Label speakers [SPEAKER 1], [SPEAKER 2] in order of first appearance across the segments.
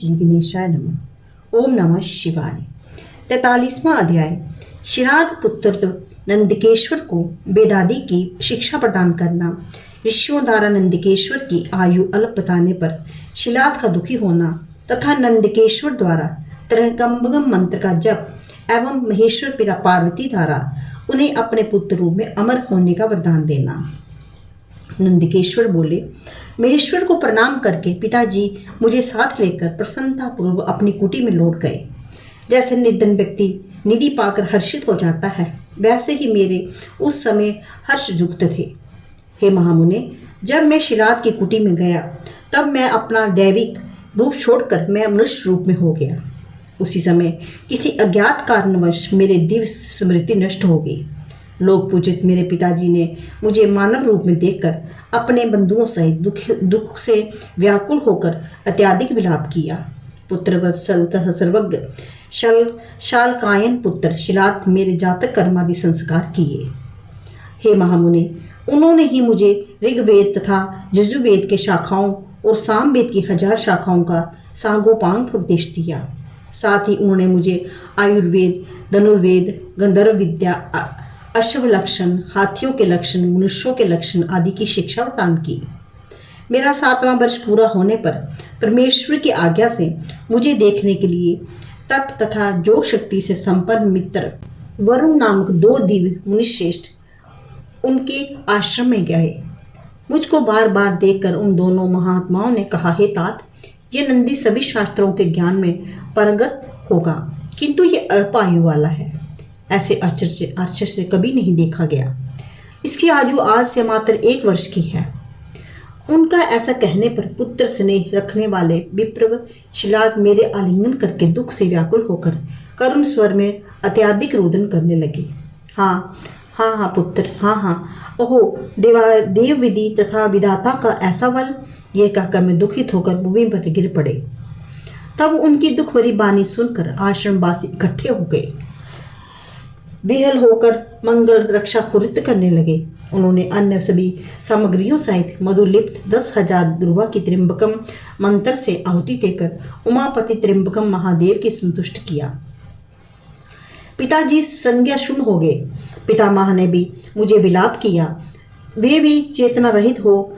[SPEAKER 1] श्री गणेशाय नमः। ओम नमः शिवाय। 43वां अध्याय। श्रीनाथ पुत्र नंदिकेश्वर को वेदादि की शिक्षा प्रदान करना। ऋषियों द्वारा नंदिकेश्वर की आयु अल्प बताने पर शिलाद का दुखी होना तथा नंदिकेश्वर द्वारा त्रयंबकम मंत्र का जप एवं महेश्वर पिता पार्वती द्वारा उन्हें अपने पुत्र रूप में अमर होने का वरदान देना। नंदिकेश्वर बोले, महेश्वर को प्रणाम करके पिताजी मुझे साथ लेकर प्रसन्नतापूर्वक अपनी कुटी में लौट गए। जैसे निर्धन व्यक्ति निधि पाकर हर्षित हो जाता है, वैसे ही मेरे उस समय हर्षयुक्त थे। हे महामुने, जब मैं शिलाद की कुटी में गया तब मैं अपना दैविक रूप छोड़कर मैं मनुष्य रूप में हो गया। उसी समय किसी अज्ञात कारणवश मेरे दिव्य स्मृति नष्ट हो गई। लोक पूजित मेरे पिताजी ने मुझे मानव रूप में देखकर अपने बंधुओं सहित दुख से व्याकुल होकर अत्यधिक विलाप किया। पुत्र वत्सल तथा सर्वज्ञ शालकायन पुत्र शिलाद मेरे जातक कर्मादि संस्कार किए। हे महामुने, उन्होंने ही मुझे ऋग्वेद तथा यजुर्वेद के शाखाओं और सामवेद की 1000 शाखाओं का सांगोपांग उपदेश दिया। साथ ही उन्होंने मुझे आयुर्वेद, धनुर्वेद, गंधर्व विद्या, अश्व लक्षण, हाथियों के लक्षण, मनुष्यों के लक्षण आदि की शिक्षा प्रदान की। मेरा 7वां वर्ष पूरा होने पर परमेश्वर की आज्ञा से मुझे देखने के लिए तप तथा योग शक्ति से संपन्न मित्र वरुण नामक 2 दिव्य मुनिश्रेष्ठ उनके आश्रम में गए। मुझको बार बार देखकर उन दोनों महात्माओं ने कहा, हे तात, ये नंदी सभी शास्त्रों के ज्ञान में पारंगत होगा, किंतु ये अल्प आयु वाला है। ऐसे आश्चर्य से कभी नहीं देखा गया। इसकी आयु आज से मात्र 1 वर्ष की है। उनका ऐसा कहने पर पुत्र स्नेह रखने वाले विप्रव शिलाद मेरे आलिंगन करके दुख से व्याकुल होकर करुण स्वर में अत्यधिक रोदन करने लगे। हाँ हाँ हाँ पुत्र, हाँ हाँ, ओहो देव विधि तथा विधाता का ऐसा बल, यह कहकर मैं दुखित होकर भूमि पर गिर पड़े। तब उनकी दुख भरी बानी सुनकर आश्रमवासी इकट्ठे हो गए। विहल होकर मंगल रक्षा कुरित करने लगे। उन्होंने अन्य सभी सामग्रियों सहित मधुलिप्त 10,000 दुर्वा की त्र्यंबकम मंत्र से आहुति देकर उमापति त्र्यंबकम महादेव की संतुष्ट किया। पिताजी संज्ञा शून्य हो गए। पितामह ने भी मुझे विलाप किया। वे भी चेतना रहित हो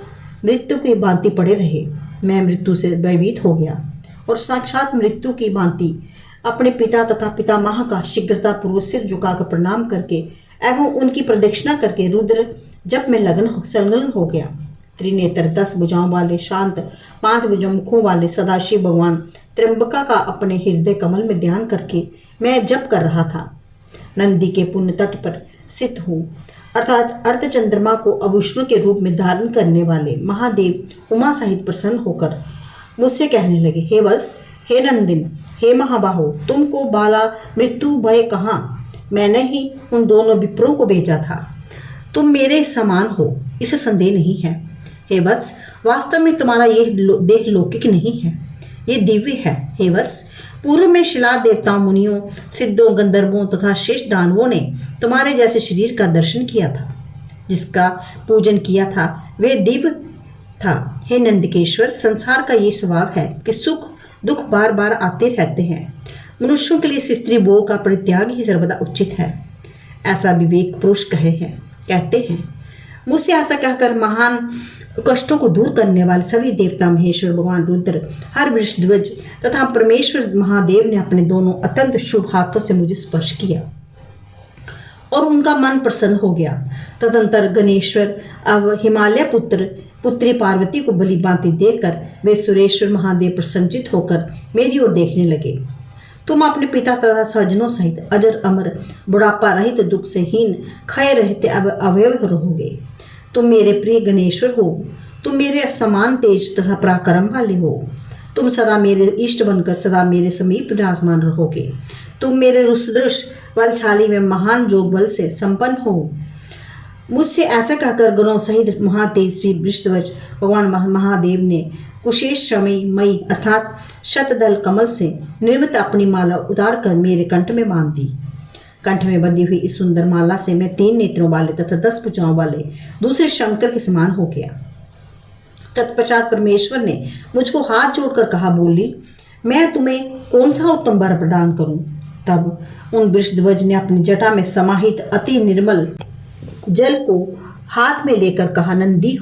[SPEAKER 1] मृत्यु की भांति पड़े रहे। मैं मृत्यु से भयभीत हो गया और साक्षात मृत्यु की भांति अपने पिता तथा पितामह का शीघ्रतापूर्वक सिर झुकाकर प्रणाम करके एवं उनकी प्रदक्षिणा करके रुद्र जप में संलग्न हो गया। त्रिनेत्र 10 भुजाओं वाले शांत 5 भुजा मुखों वाले सदाशिव भगवान त्र्यंबका का अपने हृदय कमल में ध्यान करके मैं जप कर रहा था। नंदी के पुण्य तट पर स्थित हूँ, अर्थात अर्धचंद्रमा को आभूषण के रूप में धारण करने वाले महादेव उमा सहित प्रसन्न होकर मुझसे कहने लगे, हे वत्स, हे नंदिन, हे महाबाहो, तुमको बाला मृत्यु भय कहाँ? मैंने ही उन दोनों विप्रों को भेजा था। तुम मेरे समान हो, इसे संदेह नहीं है। हे वत्स, वास्तव में तुम्हारा यह देह लौकिक नहीं है, ये दिव्य है। हे वत्स, पूर्व में शिला देवताओं, मुनियों, सिद्धों, गंधर्वों तथा शेष दानवों ने तुम्हारे जैसे शरीर का दर्शन किया था। जिसका पूजन किया था वह दिव्य था। हे नंदिकेश्वर, संसार का ये स्वभाव है कि सुख दुख बार बार आते रहते हैं। मनुष्यों के लिए स्त्री भोग का परित्याग ही सर्वदा उचित है, ऐसा विवेक पुरुष कहते हैं। मुझसे ऐसा कहकर महान कष्टों को दूर करने वाले सभी देवता महेश्वर, भगवान रुद्र, हर वृषध्वज तथा परमेश्वर महादेव ने अपने दोनों अत्यंत शुभ हाथों से मुझे स्पर्श किया और उनका मन प्रसन्न हो गया। तदंतर गणेश्वर अब हिमालय पुत्री पार्वती को भली भांति देखकर वे सुरेश्वर महादेव प्रसन्नचित होकर मेरी ओर देखने लगे। तुम अपने पिता तथा सज्जनों सहित अजर अमर बुढ़ापा रहित दुख से हीन क्षय रहते अवयव रहोगे। तुम मेरे प्रिय गणेश्वर हो, तुम मेरे समान तेज तथा पराक्रम वाले हो। तुम सदा मेरे इष्ट बनकर सदा मेरे समीप विराजमान रहोगे। तुम मेरे रुसदृश बलशाली में महान जोग बल से संपन्न हो। मुझसे ऐसा कहकर गणों सहित महातेजस्वी वृषध्वज भगवान महादेव ने कुशेष मई अर्थात शतदल कमल से निर्मित अपनी माला उतार कर मेरे कंठ में बांध दी। कंठ में बंधी हुई इस सुंदर माला से मैं 3 नेत्रों वाले तथा 10 भुजाओं वाले दूसरे शंकर के समान हो गया। तत्पश्चात परमेश्वर ने मुझको हाथ जोड़कर कहा, बोली, मैं तुम्हें कौन सा उत्तम वर प्रदान करूं? तब उन वृषध्वज ने अपनी जटा में समाहित अति निर्मल जल को हाथ में लेकर कहा, नंदी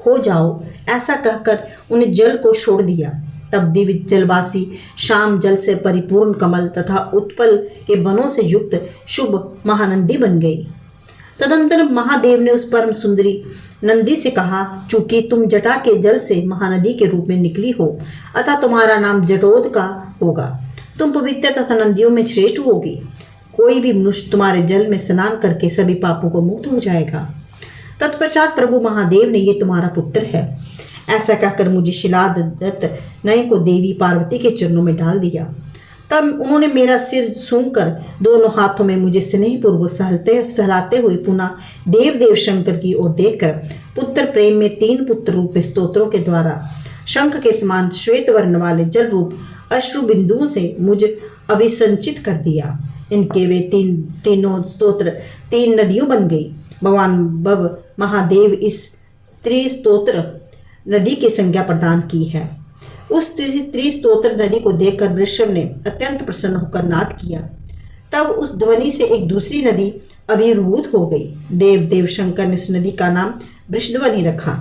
[SPEAKER 1] हो जाओ। ऐसा कहकर उन्हें जल को छोड़ दिया। तब दिव्य जलवासी श्याम जल से परिपूर्ण कमल तथा उत्पल के वनों से युक्त शुभ महानंदी बन गई। तदंतर महादेव ने उस परम सुंदरी नंदी से कहा, चूंकि तुम जटा के जल से महानदी के रूप में निकली हो, अतः तुम्हारा नाम जटोद का होगा। तुम पवित्र तथा नंदियों में श्रेष्ठ होगी। कोई भी मनुष्य तुम्हारे जल में स्नान करके सभी पापों को मुक्त हो जाएगा। तत्पश्चात प्रभु महादेव ने, ये तुम्हारा पुत्र है। ऐसा कहकर मुझे शिलादत्त नय को देवी पार्वती के चरणों में डाल दिया। तब उन्होंने मेरा सिर सूंघकर दोनों हाथों में मुझे स्नेहपूर्वक सहलाते हुए पुनः देव शंकर की ओर देखकर पुत्र प्रेम में 3 पुत्र रूप स्तोत्रों के द्वारा शंख के समान श्वेत वर्ण वाले जल रूप अश्रु बिंदुओं से मुझे अभिसंचित कर दिया। इनके वे तीनों स्तोत्र 3 नदियों बन गई। भगवान बब महादेव इस त्रिस्तोत्र नदी की संज्ञा प्रदान की है। उस त्रिस्तोत्र नदी को देखकर वृषभ ने अत्यंत प्रसन्न होकर नाद किया। तब उस ध्वनि से एक दूसरी नदी अभिभूत हो गई। देव शंकर ने उस नदी का नाम वृषध्वनि रखा।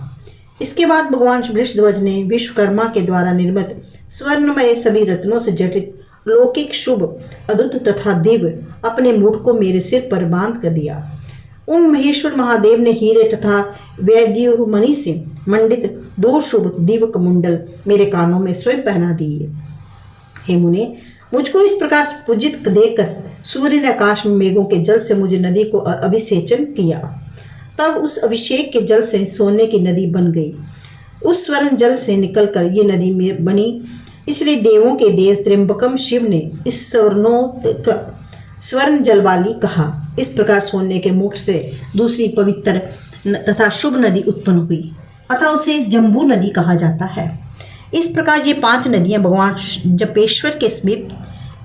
[SPEAKER 1] इसके बाद भगवान वृषध्वज ने विश्वकर्मा के द्वारा निर्मित स्वर्णमय सभी रत्नों से जटित लौकिक शुभ अद्भुत तथा दिव्य अपने मुठ को मेरे सिर पर बांध कर दिया। उन महेश्वर महादेव ने हीरे तथा वैद्युमणि से मंडित 2 शुभ दिव्य मुंडल मेरे कानों में स्वयं पहना दिए। हे मुने, मुझको इस प्रकार पूजित देखकर सूर्य ने आकाश में मेघों के जल से मुझे नदी को अभिषेचन किया। तब उस अभिषेक के जल से सोने की नदी बन गई। उस स्वर्ण जल से निकलकर ये नदी में बनी। इसलिए देवों के देव त्र्यंबकम शिव ने इस स्वर्ण जल वाली कहा। इस प्रकार सोने के मुख से दूसरी पवित्र तथा शुभ नदी उत्पन्न हुई, अतः उसे जम्बू नदी कहा जाता है। इस प्रकार ये 5 नदियां भगवान जपेश्वर के समीप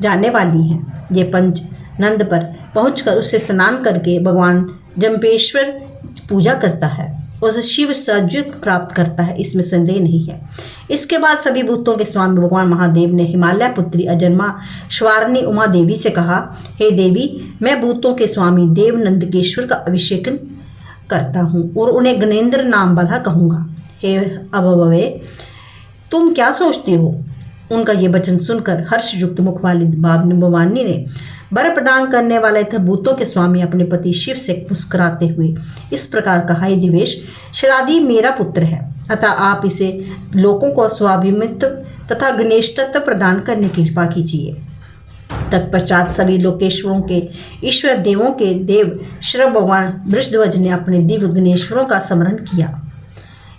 [SPEAKER 1] जाने वाली हैं। ये पंच नंद पर पहुंचकर उससे स्नान करके भगवान जम्पेश्वर पूजा करता है और उसे शिव साजुक प्राप्त करता है, इसमें संदेह नहीं है। इसके बाद सभी भूतों के स्वामी भगवान महादेव ने हिमालय पुत्री अजन्मा श्वारणी उमा देवी से कहा, हे देवी, मैं भूतों के स्वामी देव नंदकेश्वर का अभिषेकन करता हूँ और उन्हें गणेंद्र नाम वाला कहूँगा। हे अभवे, तुम क्या सोचती हो? उनका ये वचन सुनकर हर्षयुक्त मुख वाली भवानी ने वर प्रदान करने वाले थे भूतों के स्वामी अपने पति शिव से मुस्कुराते हुए इस प्रकार कहा, हे दिवेश, श्रादी मेरा पुत्र है, अतः आप इसे लोगों को स्वाभिमित तथा गणेश तत्व प्रदान करने की कृपा कीजिए। तत्पश्चात सभी लोकेश्वरों के ईश्वर देवों के देव श्रव भगवान वृषध्वज ने अपने दिव्य गणेश्वरों का स्मरण किया।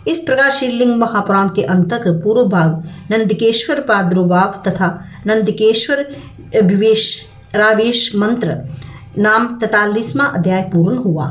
[SPEAKER 1] इस प्रकार श्रीलिंग महापुराण के अंतक पूर्व भाग नंदकेश्वर प्रादुर्भाव तथा नंदकेश्वर रावेश मंत्र नाम 43वां अध्याय पूर्ण हुआ।